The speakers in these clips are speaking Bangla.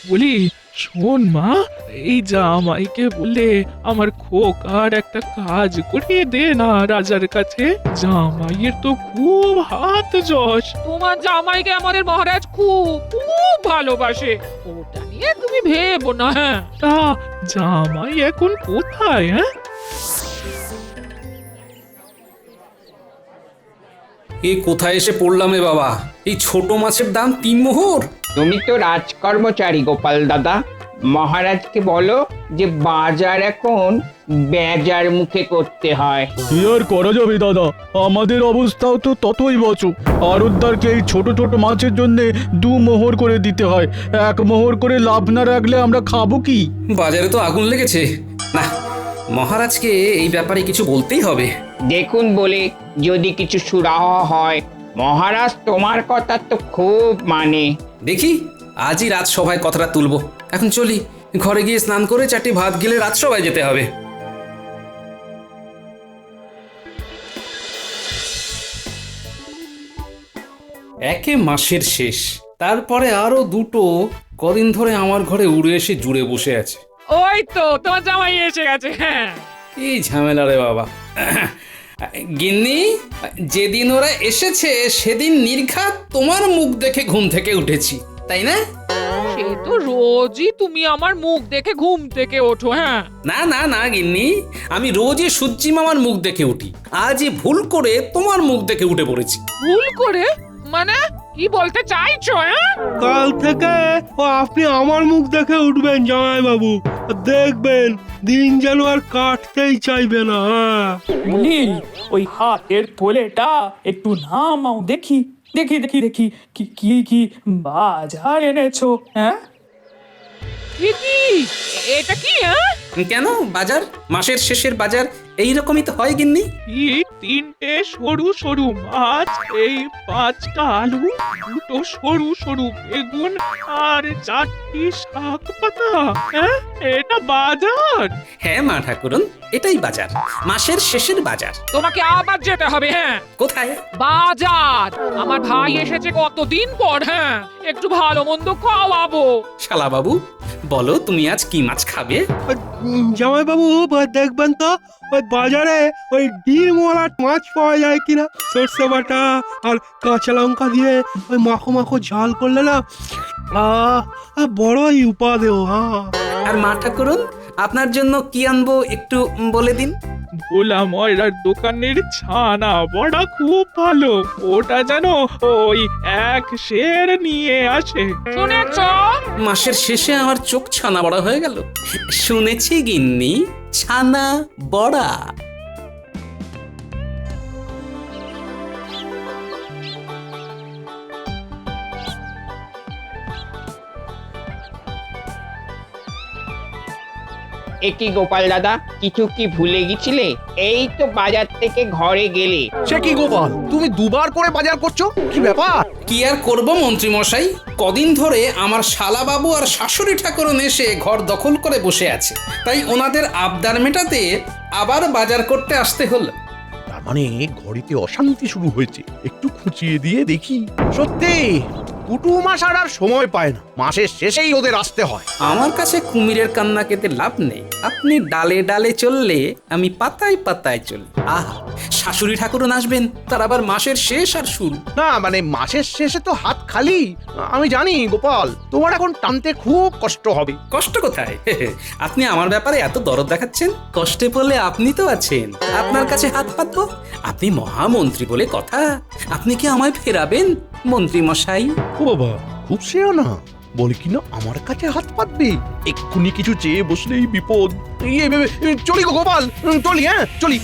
বলি শোন মা, এই জামাইকে বলে আমার খোকার একটা কাজ করিয়ে দে না রাজার কাছে। জামাইয়ের তো খুব হাত যশ। তোমার জামাইকে আমাদের মহারাজ খুব খুব ভালোবাসে, ওটা নিয়ে তুমি ভেবো না। হ্যাঁ, তা জামাই এখন কোথায়? হ্যাঁ, এ কোথায় এসে পড়লাম রে বাবা? এই ছোট মাছের দাম 3 মোহর। তুমি তো রাজকর্মচারী গোপাল দাদা, মহারাজকে বলো যে বাজার এখন বেজার মুখে করতে হয়। কি আর করা যাবে দাদা, আমাদের অবস্থাও তো ততই বচু। আরতদারকে এই ছোট ছোট মাছের জন্য 2 মোহর করে দিতে হয়। 1 মোহর করে লাভ না রাখলে আমরা খাবো কি? বাজারে তো আগুন লেগেছে। না, মহারাজকে এই ব্যাপারে কিছু বলতেই হবে। দেখুন বলে যদি কিছু সুরাহ হয়, মহারাজ তোমার কথা তো খুব মানে। দেখি আজই রাজসভায় কথাটা তুলবো। এখন চলি, ঘরে গিয়ে স্নান করে 4টি ভাত গেলে রাজসভায় যেতে হবে। একে মাসের শেষ, তারপরে আরো 2টো কদিন ধরে আমার ঘরে উড়ে এসে জুড়ে বসে আছে। ওই তো তোমার জামাই এসে গেছে। হ্যাঁ, এই ঝামেলা রে বাবা। গিন্নি, যেদিন ওরা এসেছে সেদিন নির্ঘাত তোমার মুখ দেখে ঘুম থেকে উঠেছি, তাই না? সে তো রোজই তুমি আমার মুখ দেখে ঘুম থেকে ওঠো। হ্যাঁ, না না না গিন্নি, আমি রোজই সূর্যি মামার মুখ দেখে উঠি। আজই ভুল করে তোমার মুখ দেখে উঠে পড়েছি। ভুল করে মানে কি বলতে চাইছো? হ্যাঁ, কাল থেকে আপনি আমার মুখ দেখে উঠবেন জামাই বাবু, দেখবেন দিন যেন আর কাটতেই চাইবে না। বলি ওই হাতের থলেটা একটু নামাও দেখি, দেখি দেখি দেখি কি কি কি বাজার এনেছো। হ্যাঁ, এ কি? এটা কি? হ্যাঁ, কেন বাজার? মাসের শেষের বাজার এইরকমই তো হয় গিন্নি। এই 3টে সরু সরু মাছ, এই 5টা আলু, 2টো সরু সরু বেগুন আর 4টি শাক পাতা। হ্যাঁ, এটা বাজার? হ্যাঁ মা ঠাকুরন, এটাই বাজার, মাসের শেষের বাজার। তোমাকে আবার যেতে হবে। হ্যাঁ, কোথায়? বাজার। আমার ভাই এসেছে কতদিন পর। হ্যাঁ, একটু ভালো মন্দ খাওয়াবো। শালা বাবু, বলো তুমি আজ কি মাছ খাবে? জামাই বাবু দেখবেন তো ওই বাজারে ওই ডিমওয়ালা মাছ পাওয়া যায় কিনা। সর্ষে বাটা আর কাঁচা লঙ্কা দিয়ে ওই মাখো মাখো ঝাল করলে না, বড়ই উপাদেয়। হ্যাঁ, আর মা ঠাকুরন, আপনার জন্য কি আনবো একটু বলে দিন। ভোলা ময়রার দোকানের ছানা বড়া খুব ভালো, ওটা জানো ওই 1 সের নিয়ে আসে। শুনেছ? মাসের শেষে আমার চোখ ছানা বড়া হয়ে গেল। শুনেছি গিন্নি, ছানা বড়া। একই গোপাল দাদা, কিছু কি ভুলে গেছিলে? এই তো বাজার থেকে ঘরে গেলে। সে কি গোপাল, তুমি 2বার করে বাজার করছো, কি ব্যাপার? কি আর করব মন্ত্রী মশাই, কদিন ধরে আমার শালাবাবু আর শাশুড়ি ঠাকুরন এসে ঘর দখল করে বসে আছে, তাই ওনাদের আবদার মেটাতে আবার বাজার করতে আসতে হলো। তার মানে ঘরেতে অশান্তি শুরু হয়েছে। একটু খুঁচিয়ে দিয়ে দেখি। সত্যি কুটুম আসার আর সময় পায় না, মাসের শেষেই ওদের আসতে হয়। আমার কাছে কুমিরের কান্না কেটে লাভ নেই। আপনি ডালে ডালে চললে আমি পাতায় পাতায় চলি। আহা, শাশুড়ি ঠাকুরন আসবেন, তার আবার মাসের শেষ আর শুরু। না মানে মাসের শেষে তো হাত খালি। আমি জানি গোপাল, তোমার এখন টানতে খুব কষ্ট হবে। কষ্ট কোথায়? আপনি আমার ব্যাপারে এত দরদ দেখাচ্ছেন, কষ্টে পড়লে আপনি তো আছেন, আপনার কাছে হাত পাতবো। আপনি মহামন্ত্রী বলে কথা, আপনি কি আমায় ফেরাবেন মন্ত্রী মশাই? ও বাবা, খুব সেও না, বলে কিনা আমার কাছে হাত পাতবে। এক্ষুনি কিছু চেয়ে বসলেই বিপদ। চলি গো গোপাল, চলি। হ্যাঁ চলি।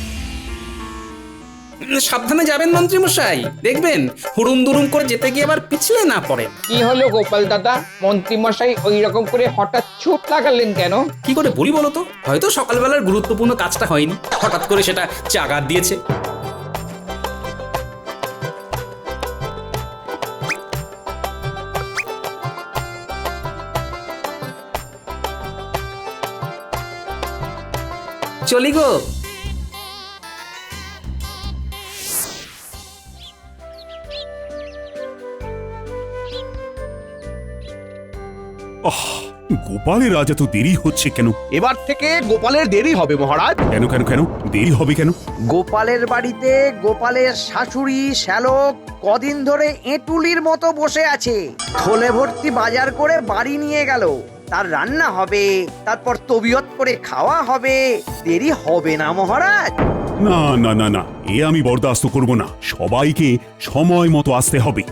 সাবধানে যাবেন মন্ত্রী মশাই, দেখবেন হুড়ুম দুরুম করে যেতে গিয়ে আবার পিছলে না পড়েন। কি হলো গোপাল দাদা, মন্ত্রী মশাই ওই রকম করে হঠাৎ ছুট লাগালেন কেন? কি করে বলি বলতো? হয়তো সকালবেলার গুরুত্বপূর্ণ কাজটা হয়নি, হঠাৎ করে সেটা চাগার দিয়েছে। চলি গো। গোপালের আজ এত দেরি হচ্ছে কেন? এবার থেকে গোপালের দেরি হবে মহারাজ। কেন কেন কেন দেরি হবে কেন? গোপালের বাড়িতে গোপালের শাশুড়ি শ্যালক কদিন ধরে এঁটুলির মতো বসে আছে। থলে ভর্তি বাজার করে বাড়ি নিয়ে গেল। তার রান্না হবে, তারপর তবিয়ত করে খাওয়া হবে। দেরি হবে না মহারাজ? না না না না, এ আমি বরদাস্ত করব না। সবাইকে সময় মতো আসতে হবে।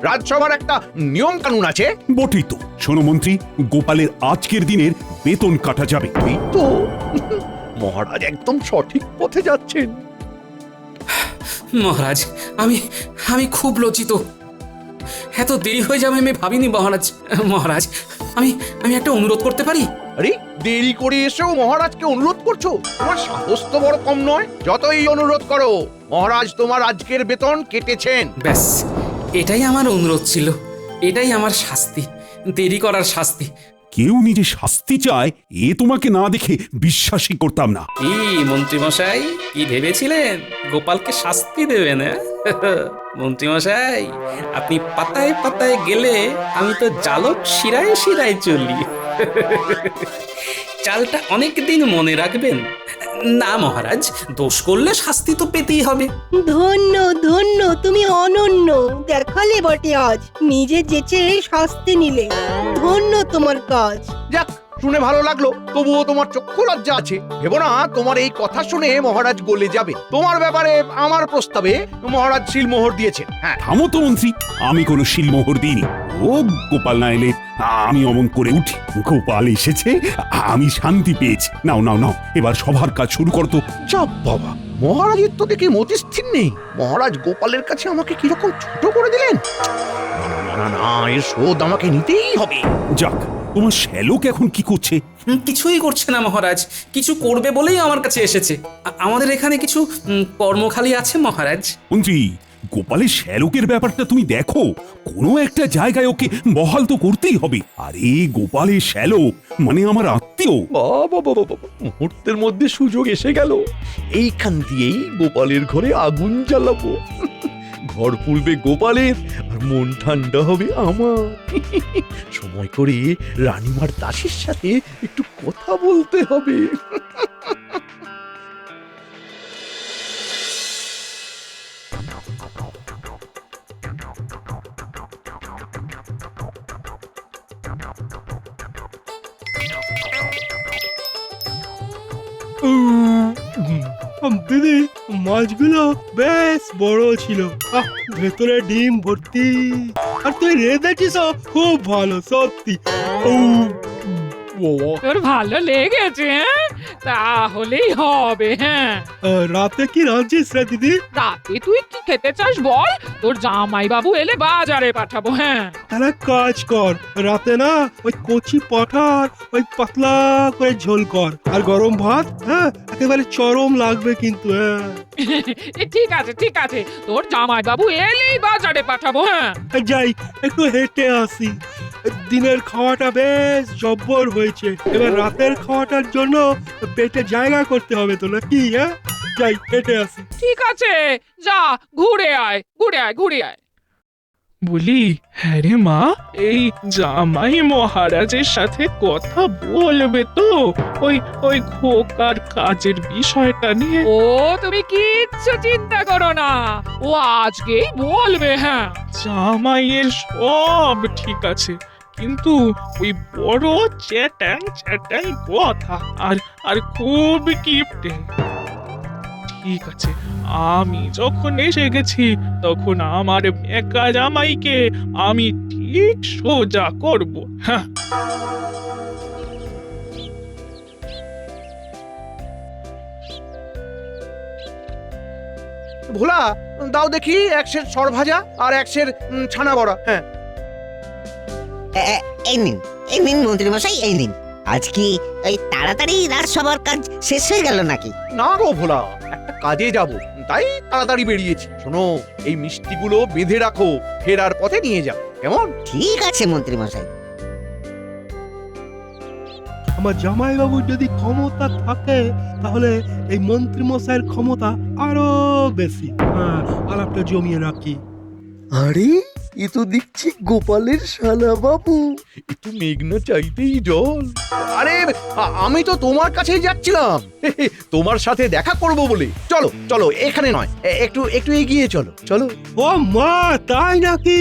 রাজসভার একটা নিয়ম কানুন আছে। বটেই তো। শোনো মন্ত্রী, গোপালের আজকের দিনের বেতন কাটা যাবে। এই তো মহারাজ একদম সঠিক পথে যাচ্ছেন। মহারাজ, আমি আমি খুব লজ্জিত। এত দেরি হয়ে যাবে আমি ভাবিনি মহারাজ। মহারাজ, আমি আমি একটা অনুরোধ করতে পারি? আরে দেরি করে এসেও মহারাজকে অনুরোধ করছো? তোমার সাহস তো বড় কম নয়। যতই অনুরোধ করো, মহারাজ তোমার আজকের বেতন কেটেছেন। ব্যাস, এটাই আমার অনুরোধ ছিল। এটাই আমার শাস্তি, দেরি করার শাস্তি। কেউ নিজে শাস্তি চায়, এ তোমাকে না দেখে বিশ্বাসই করতাম না। কি মন্ত্রীমশাই, কি ভেবেছিলেন গোপালকে শাস্তি দেবেন? মন্ত্রীমশাই, আপনি পাতায় পাতায় গেলে আমি তো জালক শিরায় শিরায় চলি। চালটা অনেকদিন মনে রাখবেন। না মহারাজ, দোষ করলে শাস্তি তো পেতেই হবে। ধন্য ধন্য, তুমি অনন্য। দেখালে বটে আজ, নিজে যেচে শাস্তি নিলে। ধন্য তোমার কাজ। যাক, শুনে ভালো লাগলো। তবুও তোমার চক্ষু লজ্জা আছে। ভেবো না তোমার এই কথা শুনে মহারাজ গলে যাবে। তোমার ব্যাপারে আমার প্রস্তাবে মহারাজ সিলমোহর দিয়েছেন। হ্যাঁ, থামো তো মন্ত্রী, আমি কোনো শিলমোহর দিইনি। ও গোপাল না এলে আমি অমন করে উঠি। গোপাল এসেছে, আমি শান্তি পেয়েছি। নাও নাও নাও, এবার সবার কাজ শুরু করতো। যা বাবা, মহারাজের তো দেখে মতিস্থির নেই। মহারাজ গোপালের কাছে আমাকে কিরকম ছোট করে দিলেন। না না না, এর শোধ আমাকে নিতেই হবে। যাক, তোমার শ্যালক এখন কি করছে? কিছুই করছে না মহারাজ, কিছু করবে বলেই আমার কাছে এসেছে। আমাদের এখানে কিছু কর্মখালি আছে মহারাজ। মন্ত্রী, গোপালের শ্যালকের ব্যাপারটা তুমি দেখো। কোনো একটা জায়গায় ওকে বহাল তো করতেই হবে। আরে গোপালের শ্যালক মানে আমার আত্মীয়। বাবা বাবা বাবা, মুহূর্তের মধ্যে সুযোগ এসে গেল। এইখান দিয়েই গোপালের ঘরে আগুন জ্বালাবো। ঘর পুড়বে গোপালের, আর মন ঠান্ডা হবে আমার। সময় করে রানীমার দাসীর সাথে একটু কথা বলতে হবে। দিদি, মাছগুলো বেশ বড় ছিল। ভেতরে ডিম ভর্তি। আর তুই রেঁধেছিস খুব ভালো, সত্যি। তোর ভালো লেগেছে? তাহলেই হবে। হ্যাঁ, রাতে কি রাঁধছিস রে দিদি? রাতে তুই কি খেতে চাস বল? তোর জামাই বাবু এলে বাজারে পাঠাবো। হ্যাঁ, তাহলে কাজ কর, রাতে না ওই কচি পাঠার ওই পাতলা করে ঝোল কর, আর গরম ভাত। হ্যাঁ, একেবারে চরম লাগবে কিন্তু। হ্যাঁ, ঠিক আছে ঠিক আছে, তোর জামাই বাবু এলেই বাজারে পাঠাবো। হ্যাঁ, যাই একটু হেঁটে আসি। দিনের খাওয়াটা বেশ জব্বর হয়েছে, এবার রাতের খাওয়াটার জন্য পেটে জায়গা করতে হবে তো নাকি? হ্যাঁ, যাই হেঁটে আসি। ঠিক আছে, যা ঘুরে আয় ঘুরে আয় ঘুরে আয়। বলি, হ্যাঁ রে মা, এই জামাই মহারাজের সাথে কথা বলবে তো ওই ওই খোকার কাজের বিষয়টা নিয়ে? ও তুমি কিচ্ছু চিন্তা করো না, ও আজকেই বলবে। হ্যাঁ, জামাইয়ের সব ঠিক আছে, কিন্তু ওই বড় চ্যাটাং চ্যাটাং কথা আর আর খুব কিপটে। ঠিক আছে, আমি যখন এসে গেছি তখন আমার একা জামাইকে আমি ঠিক সোজা করব। হ্যাঁ, ভোলা, দাও দেখি এক সের সর ভাজা আর এক সের ছানা বড়া। হ্যাঁ, এই নিন মন্ত্রী মশাই, এই নিন। আজ কি এই তাড়াতাড়ি রাজসভার কাজ শেষ হয়ে গেল নাকি? না গো ভোলা, একটা কাজে যাব, তাই তাড়াতাড়ি বেরিয়েছি। শোনো, এই মিষ্টিগুলো বেঁধে রাখো, ফেরার পথে নিয়ে যাও, কেমন? ঠিক আছে মন্ত্রী মশাই। আমার জামাইবাবুর যদি ক্ষমতা থাকে তাহলে এই মন্ত্রী মশাইয়ের ক্ষমতা আরো বেশি। হ্যাঁ, আলাপটা জমিয়ে রাখি। আরে এ তো দেখছি গোপালের শালা বাবু। একটু মেঘনা চাইতেই জল। আরে আমি তো তোমার কাছেই যাচ্ছিলাম, তোমার সাথে দেখা করব বলে। চলো চলো, এখানে নয়, একটু একটু এগিয়ে চলো চলো। ও মা, তাই নাকি?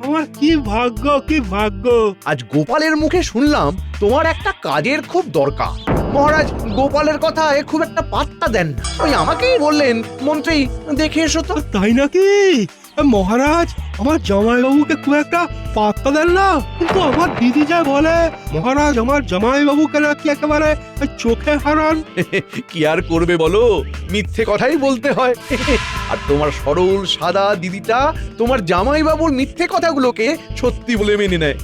আমার কি ভাগ্য, কি ভাগ্য! আজ গোপালের মুখে শুনলাম তোমার একটা কাজের খুব দরকার। মহারাজ গোপালের কথায় খুব একটা পাত্তা দেন না। ওই আমাকেই বললেন, মন্ত্রী দেখে এসো তো। তাই নাকি? মহারাজ আমার জামাইবাবুকে খুব একটা পাত্তা দেন না, কিন্তু আমার দিদি যা বলে মহারাজ আমার জামাইবাবুকে নাকি একেবারে চোখে হারান। কি আর করবে বলো, মিথ্যে কথাই বলতে হয়। আর তোমার সরল সাদা দিদিটা তোমার জামাইবাবুর মিথ্যে কথাগুলোকে সত্যি বলে মেনে নেয়।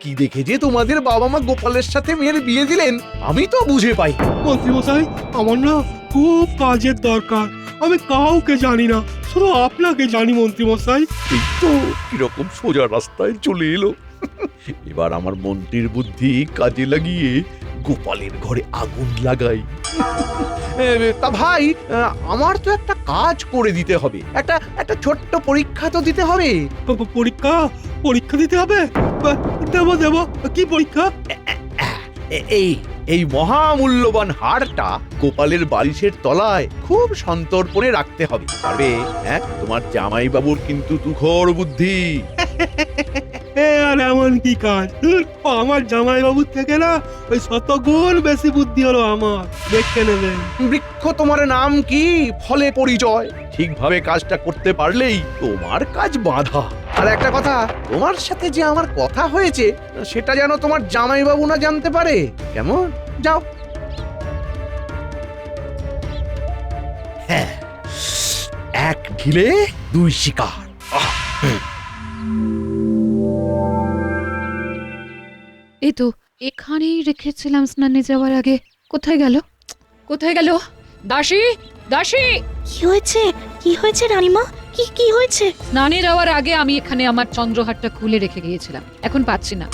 কি দেখে যে তোমাদের বাবা মা গোপালের সাথে মেয়ের বিয়ে দিলেন আমি তো বুঝে পাই। মন্ত্রী মশাই, আমার না খুব কাজের দরকার, আমি কাউকে জানি না, শুধু আপনাকে জানি মন্ত্রী মশাই। এই তো কিরকম সোজা রাস্তায় চলে এলো। এবার আমার মন্ত্রীর বুদ্ধি কাজে লাগিয়ে গোপালের ঘরে আগুন লাগাই। তা ভাই, আমার তো একটা কাজ করে দিতে হবে, একটা ছোট্ট পরীক্ষা তো দিতে হবে। পরীক্ষা? পরীক্ষা দিতে হবে? দেব দেব, কি পরীক্ষা? এই মহামূল্যবান হারটা গোপালের বালিশের তলায় খুব সন্তর্পণে রাখতে হবে, পারবে? হ্যাঁ, তোমার জামাই বাবুর কিন্তু তুখর বুদ্ধি। আর এমন কি কাজ? আমার জামাইবাবুর থেকে না ওই 100 গুণ বেশি বুদ্ধি হলো আমার, দেখে নেবেন। বৃক্ষ তোমার নাম কি, ফলে পরিচয়। ঠিকভাবে কাজটা করতে পারলেই তোমার কাজ বাঁধা। আর একটা কথা, তোমার সাথে যে আমার কথা হয়েছে সেটা যেন তোমার জামাইবাবু না জানতে পারে, কেমন? যাও। হ্যাঁ, এক ঢিলে 2 শিকার। এই তো এখানেই রেখেছিলাম স্নানে যাওয়ার আগে। কোথায় গেল? কোথায় গেল? দাসী, দাসী! কি হয়েছে? কি হয়েছে রানীমা? কি কি হয়েছে? স্নানে যাওয়ার আগে আমি এখানে আমার চন্দ্রহারটা খুলে রেখে গিয়েছিলাম, এখন পাচ্ছি না।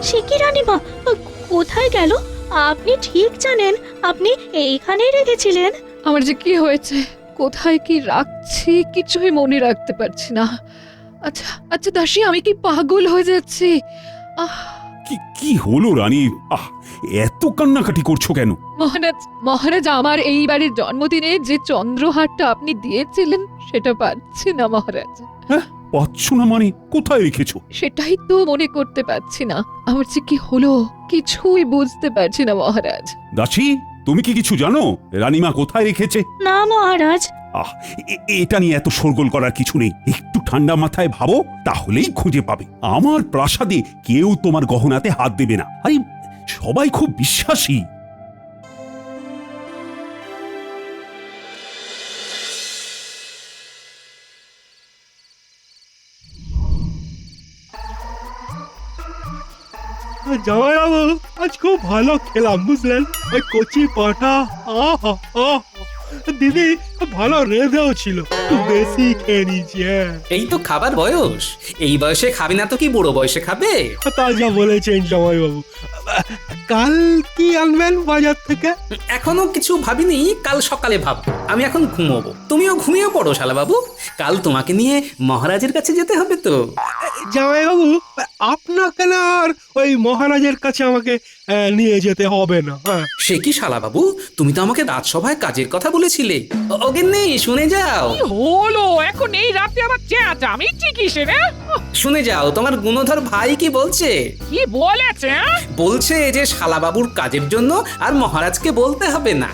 সে কি রানীমা? কোথায় গেল? আপনি ঠিক জানেন আপনি এইখানেই রেখেছিলেন। আমার যে কি হয়েছে, কোথায় কি রাখছি কিছুই মনে রাখতে পারছি না। আচ্ছা আচ্ছা দাসী, আমি কি পাগল হয়ে যাচ্ছি? কি কি হলো রানী? এত কান্নাকাটি করছো কেন? মহারাজ আমার এই বাড়ির জন্মদিনে যে চন্দ্রহারটা আপনি দিয়েছিলেন সেটা পাচ্ছি না মহারাজ। হ্যাঁ, পাচ্ছ না মানে? কোথায় রেখেছো? সেটাই তো মনে করতে পারছি না। আমার যে কি হলো কিছুই বুঝতে পারছি না মহারাজ। দাসী, তুমি কি কিছু জানো রানীমা কোথায় রেখেছে? না মহারাজ। এটা নিয়ে এত শোরগোল করার কিছু নেই, একটু ঠান্ডা মাথায় ভাবো, তাহলেই খুঁজে পাবে। আমার প্রাসাদে কেউ তোমার গহনাতে হাত দেবে না, আরে সবাই খুব বিশ্বাসী। জামাইবাবু আজ খুব ভালো খেলাম, বুঝলেন? ওই কচি পাঠা, আহা আহা! দিদি ভালো রেঁধেও ছিল, একটু বেশি খেয়ে নিয়েছি। এই তো খাবার বয়স, এই বয়সে খাবে না তো কি বুড়ো বয়সে খাবে? তা যা বলেছেন জামাইবাবু। কাল কি আনবেন বাজার থেকে? এখনো কিছু ভাবিনি, কাল সকালে ভাববো। আমি এখন ঘুমোবো, তুমিও ঘুমিয়ে পড়ো শালা বাবু। কাল তোমাকে নিয়ে মহারাজের কাছে যেতে হবে তো। জামাইবাবু, আপনাকে না আর ওই মহারাজের কাছে আমাকে নিয়ে যেতে হবে না। সে কি শালা বাবু, তুমি তো আমাকে রাজসভায় কাজের কথা বলেছিলে। ওগেন্নি, শুনে যাও। হলো এখন এই রাতে আবার চেঁচামেচি কিসের? শুনে যাও, তোমার গুণধর ভাই কি বলছে। কি বলেছে? বলছে যে শালাবাবুর কাজের জন্য আর মহারাজকে বলতে হবে না।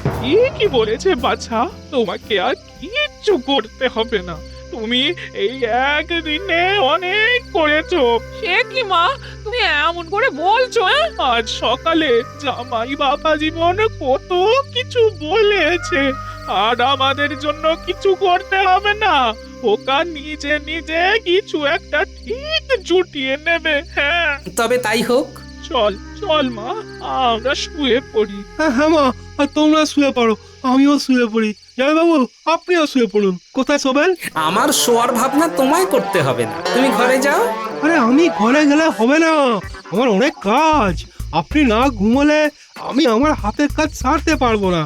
কি বলেছে বাছা? তোমাকে আর কিচ্ছু করতে হবে না, তুমি এই একদিনে অনেক করেছো। সে কি মা, তুমি এমন করে বলছো? আজ সকালে জামাই বাবা জীবন কত কিছু বলেছে, আর আমাদের জন্য কিছু করতে হবে না, ওকা নিজে নিজে কিছু একটা ঠিক জুটিয়ে নেবে। হ্যাঁ, তবে তাই হোক। চল চল মা, আমরা শুয়ে পড়ি। হ্যাঁ মা, তোমরা শুয়ে পড়ো, আমিও শুয়ে পড়ি। জামাইবাবু আপনিও শুয়ে পড়ুন। কোথায় শোবেন? আমার শোয়ার ভাবনা তোমায় করতে হবে না, তুমি ঘরে যাও। আরে আমি ঘরে গেলে হবে না, আমার অনেক কাজ। আপনি না ঘুমোলে আমি আমার হাতের কাজ সারতে পারবো না।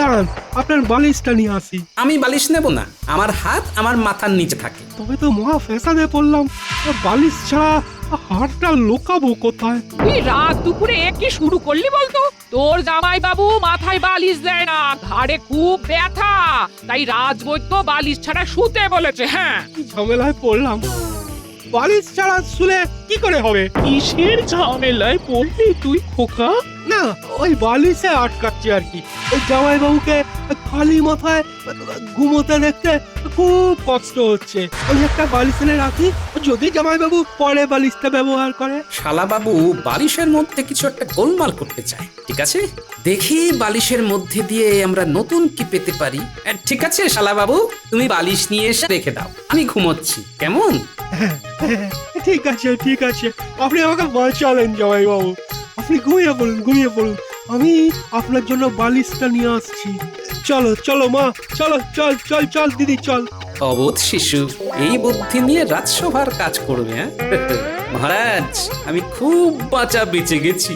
দাঁড়ান আপনার বালিশটা নিয়ে আসি। আমি বালিশ নেব না, আমার হাত আমার মাথার নিচে থাকে। তবে তো মহা ফ্যাসাদে পড়লাম, বালিশ ছাড়া হাড়টা লুকাবো কোথায়? তুই রাত দুপুরে কি শুরু করলি বলতো? তোর জামাই বাবু মাথায় বালিশ দেয় না, ঘাড়ে খুব ব্যথা, তাই রাজবৈদ্য বালিশ ছাড়া শুতে বলেছে। হ্যাঁ, কি ঝামেলায় পড়লাম, বালিশ ছাড়া শুলে কি করে হবে? কিসের ঝামেলায় পড়লি তুই খোকা? না ওই বালিশে আটকাচ্ছে আর কি। ওই জামাই বাবুকে খালি মাথায় ঘুমোতে দেখতে খুব কষ্ট হচ্ছে। ওই একটা বালিশ এনে রাখি, যদি জামাই বাবু পরে বালিশটা ব্যবহার করে। শালাবাবু বালিশের মধ্যে কিছু একটা গোলমাল করতে চায়। ঠিক আছে, দেখি বালিশের মধ্যে দিয়ে আমরা নতুন কি পেতে পারি। ঠিক আছে শালাবাবু, তুমি বালিশ নিয়ে এসে রেখে দাও, আমি ঘুমোচ্ছি, কেমন? ঠিক আছে ঠিক আছে, আপনি আমাকে বাঁচালেন জামাই বাবু। আপনি ঘুমিয়ে পড়ুন, ঘুমিয়ে পড়ুন, আমি আপনার জন্য বালিশটা নিয়ে আসছি। চলো চলো মা, চলো, চল চল চল দিদি চল। অবোধ শিশু এই বুদ্ধি নিয়ে রাজসভার কাজ করবে। হ্যাঁ মহারাজ, আমি খুব বাঁচা বেঁচে গেছি।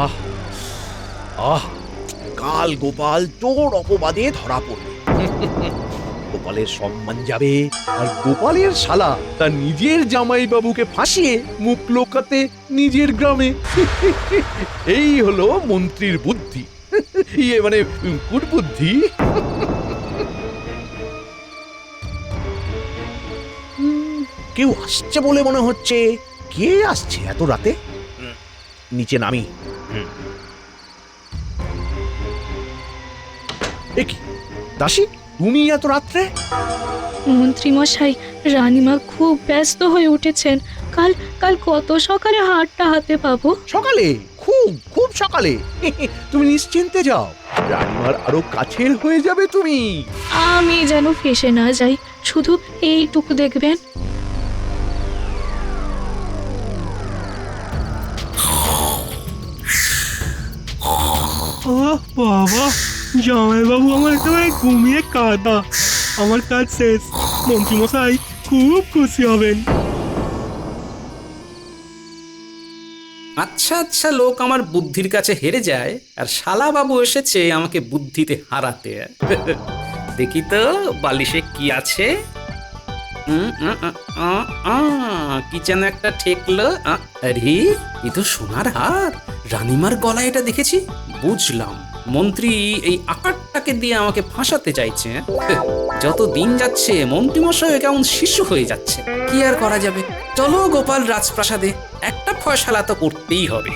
আহ আহ কাল গোপাল চোর অপবাদে ধরা পড়বে। গোপালের সম্মান যাবে, আর গোপালের শালা তার নিজের জামাই বাবুকে ফাঁসিয়ে মুখ লোকাতে নিজের গ্রামে। এই হলো মন্ত্রীর বুদ্ধি, ইয়ে মানে কুটবুদ্ধি। কেউ আসছে বলে মনে হচ্ছে। কে আসছে এত রাতে? নিচে নামি। এ কি দাসী, তুমি এত রাত্রে? মন্ত্রী মশাই, রানীমা খুব ব্যস্ত হয়ে উঠেছেন। কাল কাল কত সকালে হাটটা হাতে পাবো? সকালে? খুব খুব সকালে? তুমি নিশ্চিন্তে যাও, রানীমার আরো কাছের হয়ে যাবে তুমি। আমি যেন ফেসে না যাই, শুধু এইটুকু দেখবেন। বাবা, জামাই বাবু আমার একেবারে ঘুমিয়ে কাঁদা। আমার কাজ শেষ, মন্ত্রী মশাই খুব খুশি হবেন। আচ্ছা আচ্ছা, লোক আমার বুদ্ধির কাছে হেরে যায়, আর শালাবাবু এসেছে আমাকে বুদ্ধিতে হারাতে। দেখি তো বালিশে কি আছে। কি যেন একটা ঠেকলো। আরে এ তো সোনার হার, রানীমার গলায় এটা দেখেছি। বুঝলাম, মন্ত্রী এই আকারটাকে দিয়ে আমাকে ফাঁসাতে চাইছে। যত দিন যাচ্ছে মন্ত্রীমশাই কেমন শিশু হয়ে যাচ্ছে। কি আর করা যাবে, চলো গোপাল রাজপ্রাসাদে, একটা ফয়সালা তো করতেই হবে।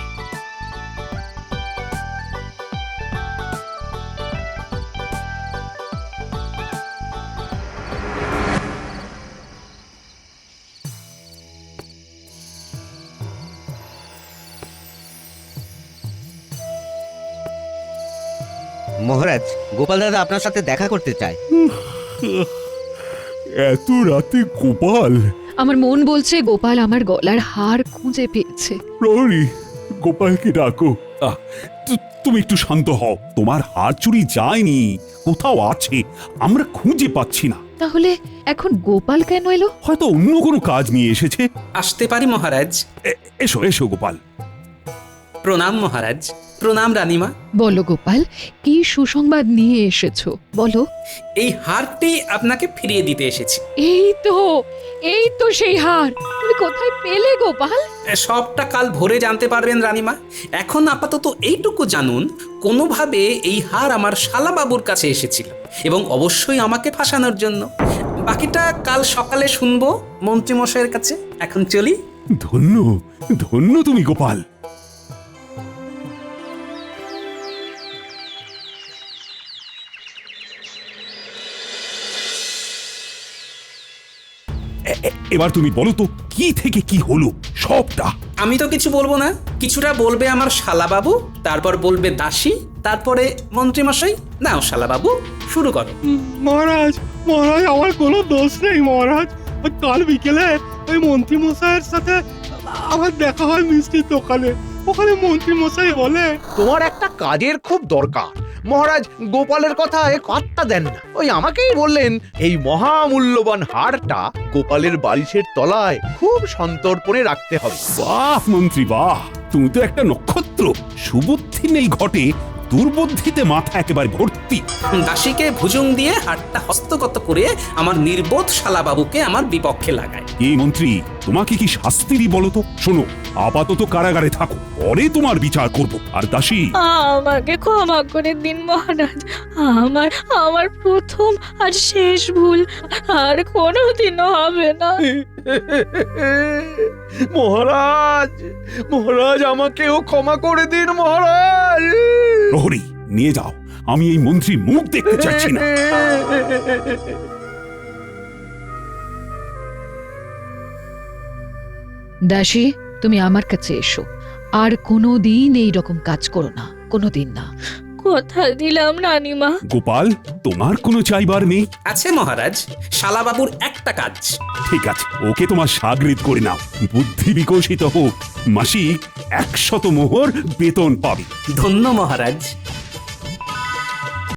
মহারাজ, গোপাল দাদা আপনার সাথে দেখা করতে চায়। এত রাতে গোপাল? আমার মন বলছে গোপাল আমার গলার হার খুঁজে পেয়েছে। প্রহরী, গোপালকে ডাকো। তুমি একটু শান্ত হও, তোমার হার চুরি যায়নি, কোথাও আছে, আমরা খুঁজে পাচ্ছি না। তাহলে এখন গোপাল কেন এলো? হয়তো অন্য কোনো কাজ নিয়ে এসেছে। আসতে পারি মহারাজ? এসো এসো গোপাল। প্রণাম মহারাজ। প্রণাম রানীমা। বলো গোপাল, কি সুসংবাদ নিয়ে এসেছো বলো। এই হারটি আপনাকে ফিরিয়ে দিতে এসেছি। এই তো সেই হার। তুমি কোথায় পেলে গোপাল? সবটা কাল ভোরে জানতে পারবেন রানীমা। এখন আপাতত এইটুকু জানুন, কোনোভাবে এই হার আমার শালাবাবুর কাছে এসেছিল, এবং অবশ্যই আমাকে ফাঁসানোর জন্য। বাকিটা কাল সকালে শুনবো মন্ত্রীমশাইয়ের কাছে। এখন চলি। ধন্য ধন্য তুমি গোপাল। এবার তুমি বলো তো, কি থেকে কি হলো সবটা? আমি তো কিছু বলবো না, কিছুটা বলবে আমার শালাবাবু, তারপর বলবে দাসী, তারপরে মন্ত্রীমশাই। নাও শালাবাবু, শুরু করো। মহারাজ, মহারাজ আমার কোনো দোষ নেই মহারাজ। কাল বিকেলে ওই মন্ত্রী মশাইয়ের সাথে আমার দেখা হয় মিষ্টির দোকানে। ওখানে মন্ত্রী মশাই বলে, তোমার একটা কাজের খুব দরকার। মহারাজ গোপালের কথায় পাত্তা দেন না, ওই আমাকেই বললেন এই মহামূল্যবান হারটা গোপালের বালিশের তলায় খুব সন্তর্পণে রাখতে হবে। বাহ মন্ত্রী বাহ, তুমি তো একটা নক্ষত্র। সুবুদ্ধি নেই ঘটে, দুর্বুদ্ধিতে মাথা একেবারে ভর্তি। দাসীকে ভুজুং দিয়ে হাতটা হস্তগত করে আমার নির্বোধ শালাবাবুকে আমার বিপক্ষে লাগায়। এই মন্ত্রী, তোমাকে কি শাস্তি দিই বলো তো? শোনো, আপাতত কারাগারে থাকো, পরে তোমার বিচার করব। আর দাসী, আমাকে ক্ষমা করে দিন মহারাজ। আমার আমার প্রথম আর শেষ ভুল, আর কোনোদিনও হবে না। মহারাজ, মহারাজ আমাকেও ক্ষমা করে দিন মহারাজ। প্রহরী, নিয়ে যাও, আমি এই মন্ত্রীর মুখ দেখতে চাইছি না। দাসী, তুমি আমার কাছে এসো। আর কোনোদিন এই রকম কাজ করো না, কোনোদিন না। কথা দিলাম রানীমা। গোপাল, তোমার কোনো চাইবার নেই? আছে মহারাজ, শালাবাবুর একটা কাজ। ঠিক আছে, ওকে তোমার সাগরিদ করে নাও। বুদ্ধি বিকশিত হোক, মাসিক 100 মোহর বেতন পাবে। ধন্য মহারাজ।